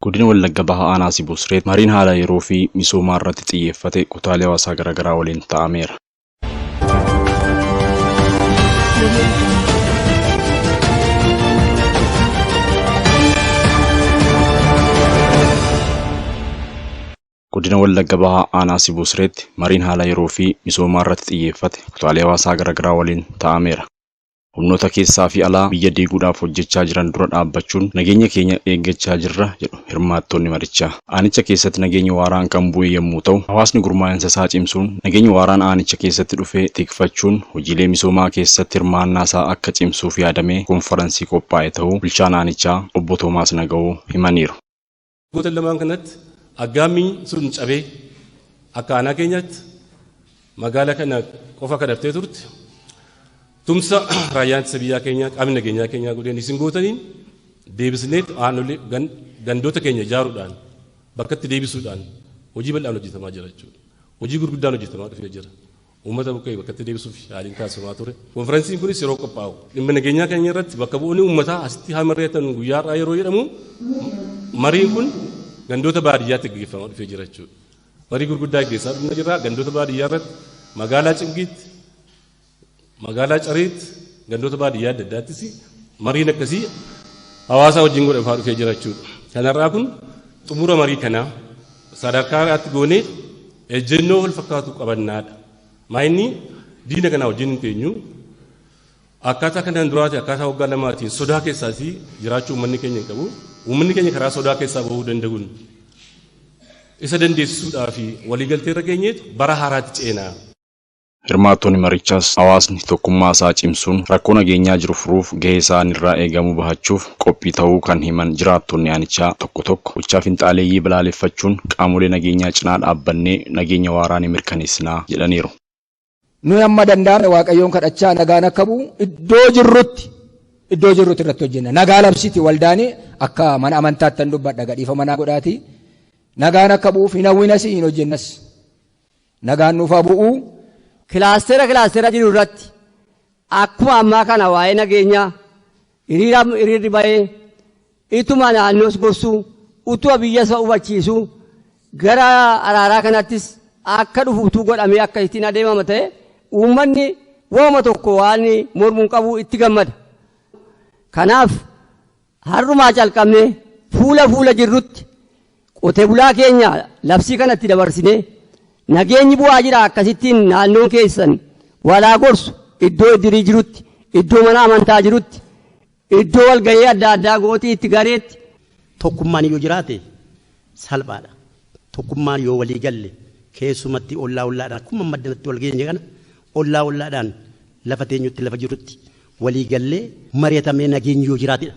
Godina Wallagga Bahaa Aanaa Sibusreet mariin haala yeroo fi misoomaa irratti xiyyeeffate kutaalee hawaasaa garaagaraa waliin ta'ameera. Godina Wallagga Bahaa Aanaa Sibusreet mariin haala yeroo fi misoomaa irratti xiyyeeffate kutaalee hawaasaa garaagaraa waliin ta'ameera. Humnoota keessaa fi alaa biyya diiguudhaaf hojjechaa jiran dura dhaabbachuun nageenya keenya eeggachaa jirra jedhu hirmaattonni marichaa. Aanicha keessatti nageenya waaraan kan bu'e yommuu ta'u, hawaasni gurmaa'insa isaa cimsuun nageenya waaraan aanicha keessatti dhufee tikfachuun hojiilee misoomaa keessatti hirmaannaa isaa akka cimsuuf yaadamee konferansii qophaa'e ta'uu bulchaan aanichaa obbo Toomaas Naga'oo himaniiru. Goota lamaan kanatti aggaammiin sun cabee akka aanaa keenyatti magaalaa kana qofa kadhattee turte. Tumsa raayyaan ittisa biyyaa keenya qaamni nageenyaa keenyaa godheen isin gootaniin deebisneet aanolee gandoota keenya ijaaruudhaan bakkatti deebisuudhaan hojii bal'aan hojjetamaa jira jechuudha. Hojii gurguddaan hojjetamaa dhufee jira. Uummata bukkee bakkatti deebisuuf yaaliin taasifamaa ture. Konferensiin kunis yeroo qophaa'u dhimma nageenyaa keenya irratti bakka bu'oonni uummataa asitti haa mari'atan guyyaa har'aa yeroo jedhamu mariin kun gandoota baadiyyaatti gaggeeffamaa dhufee jira jechuudha. Marii gurguddaa gaggeessaa dhufnee jirra. Gandoota baadiyyaa irratti magaalaa Cingiitti magaalaa Careetti gandoota baadiyyaa adda addaattis mariin akkasii hawaasa wajjin godhamaa dhufee jira jechuudha. Kanarraa kun xumura marii kanaa sadarkaatti goonee ejjennoo wal fakkaatu qabannaadha. Maayinni diina kanaa wajjin hin teenyu akkaataa kanaan duraati akkaataa waggaa lamaatiin sodaa keessaas jiraachuu uummanni keenya hin qabu. Uummanni keenya karaa sodaa keessaa bahuu danda'uun isa dandeessisuudhaa fi waliigaltee irra geenyeetu bara haaraatti ceenaa. Hirmaattonni marichaas hawaasni tokkummaa isaa cimsuun rakkoo nageenyaa jiru furuuf gahee isaanirraa eegamu bahachuuf qophii ta'uu kan himan jiraattonni aanichaa tokko tokko gochaa finxaaleeyyii balaaleffachuun qaamolee nageenyaa cinaa dhaabbannee nageenya waaraa ni mirkaneessinaa jedhaniiru. Nuyi amma danda'ame Waaqayyoon kadhachaa nagaan akka bu'u iddoo jirrutti irratti hojjenna. Nagaa labsiti waldaanii akka mana amantaatti tan dubbadha gadhiifa manaa godhaati. Nagaan akka bu'uuf hin hawwinas hin hojjennas. Nagaan nuuf haa bu'u. Kilaastera jiru irratti akkuma ammaa kana waa'ee nageenyaa hiriirri ba'ee ituma naannoos gorsuu utuma biyyas hubachiisuu gara araaraa kanattis akka dhufuutuu godhamee akka ittiin adeemama ta'e uummanni wooma tokko waan mormuun qabu itti gammada. Kanaaf har'umaa calqabnee fuula jirrutti qotee bulaa keenya labsii kanatti dabarsinee nageenyi bu'aa jira akkasittiin naannoon keessan walaa gorsu iddoo iddirii jirutti iddoo mana amantaa jirutti iddoo walgahii adda addaa gootii itti gareetti. Tokkummaan yoo jiraate salphaadha. Tokkummaan yoo walii galle keessumatti ollaadhaan akkuma maddanatti wal geenye kana ollaadhaan lafa teenyutti lafa jirutti walii gallee mari'atamee nageenyi yoo jiraatedha.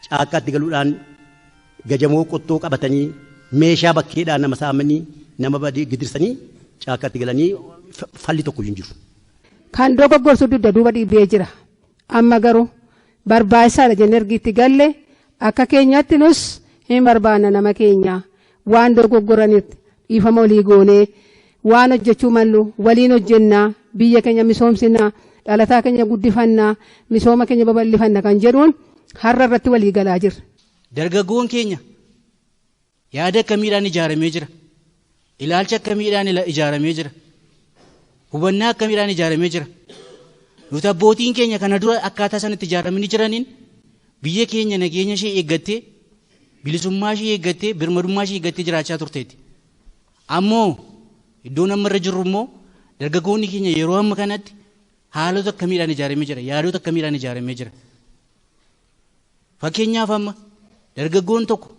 Caakkaatti galuudhaan gajamoo qottoo qabatanii meeshaa bakkeedhaan nama saamanii nama badii gidirsanii caakkaatti galanii falli tokko hin jiru. Kan dogoggorsu dugda duuba dhiibee jira. Amma garuu barbaachisaadha jennee ergiitti galle akka keenyatti nus hin barbaanna nama keenya waan dogoggoranitti dhiifama olii goonee waan hojjechuu mallu waliin hojjennaa biyya keenya misoomsinaa dhalataa keenya guddifannaa misooma keenya babal'ifanna kan jedhuun har'a irratti walii galaa jirra. Dargaggoon keenya yaada akkamiidhaan ijaaramee jira. Ilaalcha akkamiidhaan ijaaramee jira. Hubannaa akkamiidhaan ijaaramee jira. Nuti abbootiin keenya kana dura akkaataa sanatti ijaaramanii jiraniin biyya keenya nageenya ishee eeggattee bilisummaa ishee eeggattee birmadummaa ishee eeggattee jiraachaa turteetti. Ammoo iddoon amma irra jirru immoo dargaggoonni keenya yeroo amma kanatti haalota akkamiidhaan ijaaramee jira. Yaadota akkamiidhaan ijaaramee jira. Fakkeenyaaf amma dargaggoon tokko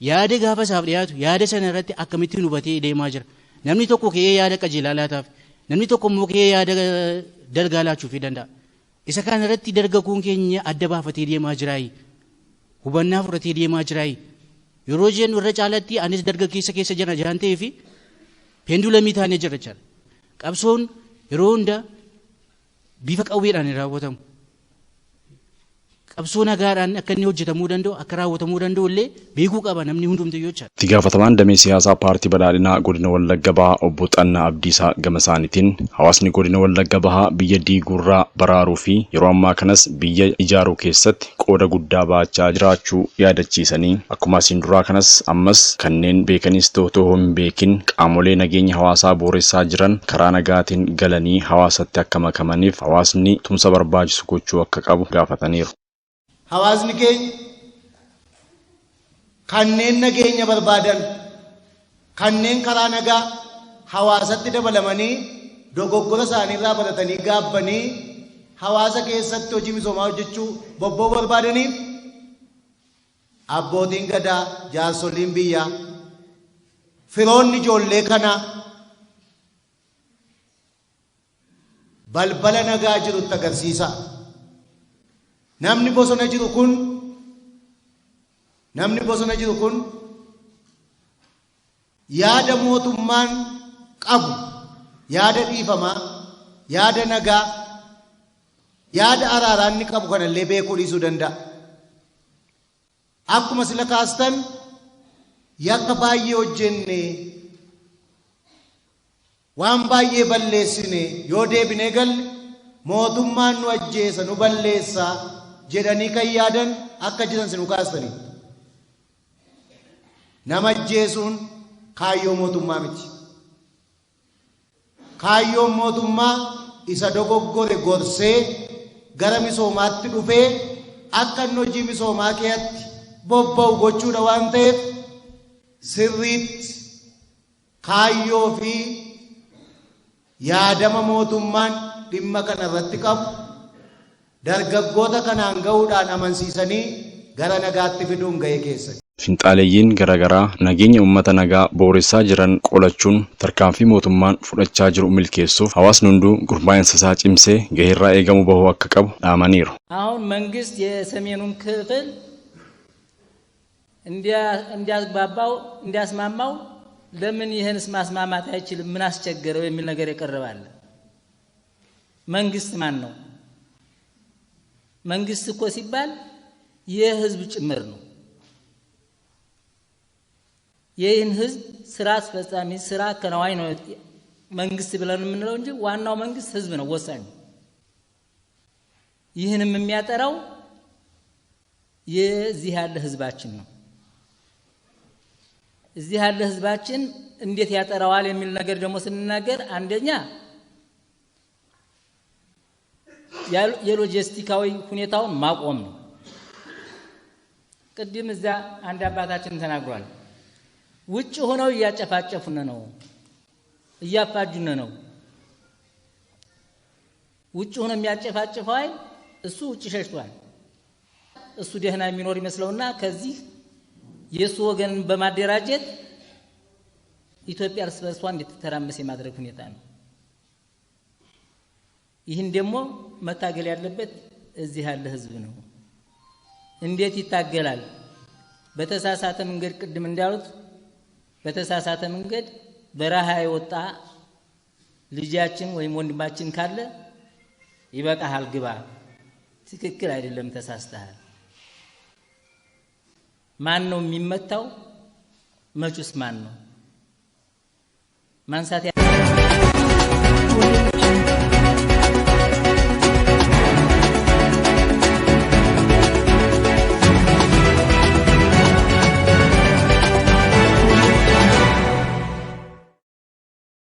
yaada gaafa isaaf dhiyaatu yaada sana irratti akkamittiin hubatee deemaa jira. Namni tokko ka'ee yaada qajeelaa laataaf namni tokko immoo ka'ee yaada dalgaa laachuufii danda'a. Isa kana irratti dargaggoon keenya adda baafatee deemaa jiraayi. Hubannaa fudhatee deemaa jiraayi. Yeroo jennu irra caalatti anis dargaggeessa keessa jira jaan ta'ee fi pendulamii taanee jira jechaadha. Qabsoon yeroo hunda bifa qawweedhaan raawwatamu. qabsoo nagaadhaan akka inni hojjetamuu danda'u akka raawwatamuu danda'u illee beekuu qaba namni hundumtuu jechuudha. Itti gaafatamaan damee siyaasaa paartii badhaadhinaa godina Wallagga Bahaa obbo Xannaa Abdiisaa gama isaaniitiin hawaasni godina Wallagga Bahaa biyya diigurraa baraaruu fi yeroo ammaa kanas biyya ijaaruu keessatti qooda guddaa baachaa jiraachuu yaadachiisanii akkuma asiin duraa kanas ammas kanneen beekanis ta'uu hin beekin qaamolee nageenya hawaasaa booressaa jiran karaa nagaatiin galanii hawaasatti akka makamaniif hawaasni tumsa barbaachisu gochuu akka qabu gaafataniiru. Hawaasni keenya kanneen nageenya barbaadan kanneen karaa nagaa hawaasatti dabalamanii dogoggora isaaniirraa baratanii gaabbanii hawaasa keessatti hojii misoomaa hojjechuu bobba'uu barbaadaniif abbootiin gadaa jaarsoliin biyyaa firoonni ijoollee kanaa balbala nagaa jirutti agarsiisa. Namni bosona jiru kun yaada mootummaan qabu yaada dhiifamaa yaada nagaa yaada araaraa inni qabu kanallee beekuu dhiisuu danda'a. Akkuma sila kaastan yakka baay'ee hojjenne waan baay'ee balleessine yoo deebinee galle mootummaan nu ajjeesa nu balleessaa jedhanii kan yaadan akka jiran sinu kaastanii. Nama ajjeesuun kaayyoo mootummaa miti. Kaayyoon mootummaa isa dogoggore gorsee gara misoomaatti dhufee akka inni hojii misoomaa keessatti bobba'u gochuudha waan ta'eef sirriitti kaayyoo fi yaadama mootummaan dhimma kana irratti qabu dargaggoota kanaan ga'uudhaan amansiisanii gara nagaatti fiduun ga'ee keessatti. Finxaaleeyyiin garaagaraa nageenya uummata nagaa booressaa jiran qolachuun tarkaanfii mootummaan fudhachaa jiru milkeessuuf hawaasni hunduu gurmaa'insa isaa cimsee gaheerraa eegamu bahuu akka qabu dhaamaniiru. አሁን መንግስት የሰሜኑን ክፍል እንዲያስማማው ለምን ይህንስ ማስማማት አይችልም ምን አስቸገረው የሚል ነገር ይቀርባል። መንግስት ማን ነው? መንግስት እኮ ሲባል የህዝብ ጭምር ነው። ይህን ህዝብ ስራ አስፈጻሚ ስራ ከነዋይ ነው መንግስት ብለን የምንለው እንጂ ዋናው መንግስት ህዝብ ነው ወሳኝ። ይህንም የሚያጠራው የዚህ ያለ ህዝባችን ነው። እዚህ ያለ ህዝባችን እንዴት ያጠራዋል የሚል ነገር ደግሞ ስንናገር አንደኛ የሎጂስቲካዊ ሁኔታውን ማቆም ነው። ቅድም እዛ አንድ አባታችን ተናግሯል። ውጭ ሆነው እያጨፋጨፉን ነው እያፋጁን ነው። ውጭ ሆኖ የሚያጨፋጭፈው እሱ ውጭ ሸሽቷል። እሱ ደህና የሚኖር ይመስለውና ከዚህ የሱ ወገንን በማደራጀት ኢትዮጵያ እርስ በርሷ እንድትተራመስ የማድረግ ሁኔታ ነው። ይህን ደግሞ መታገል ያለበት እዚህ ያለ ህዝብ ነው። እንዴት ይታገላል? በተሳሳተ መንገድ ቅድም እንዳሉት በተሳሳተ መንገድ በረሃ የወጣ ልጃችን ወይም ወንድማችን ካለ ይበቃሃል ግባ፣ ትክክል አይደለም ተሳስተሃል። ማን ነው የሚመታው? መቹስ ማን ነው? ማንሳት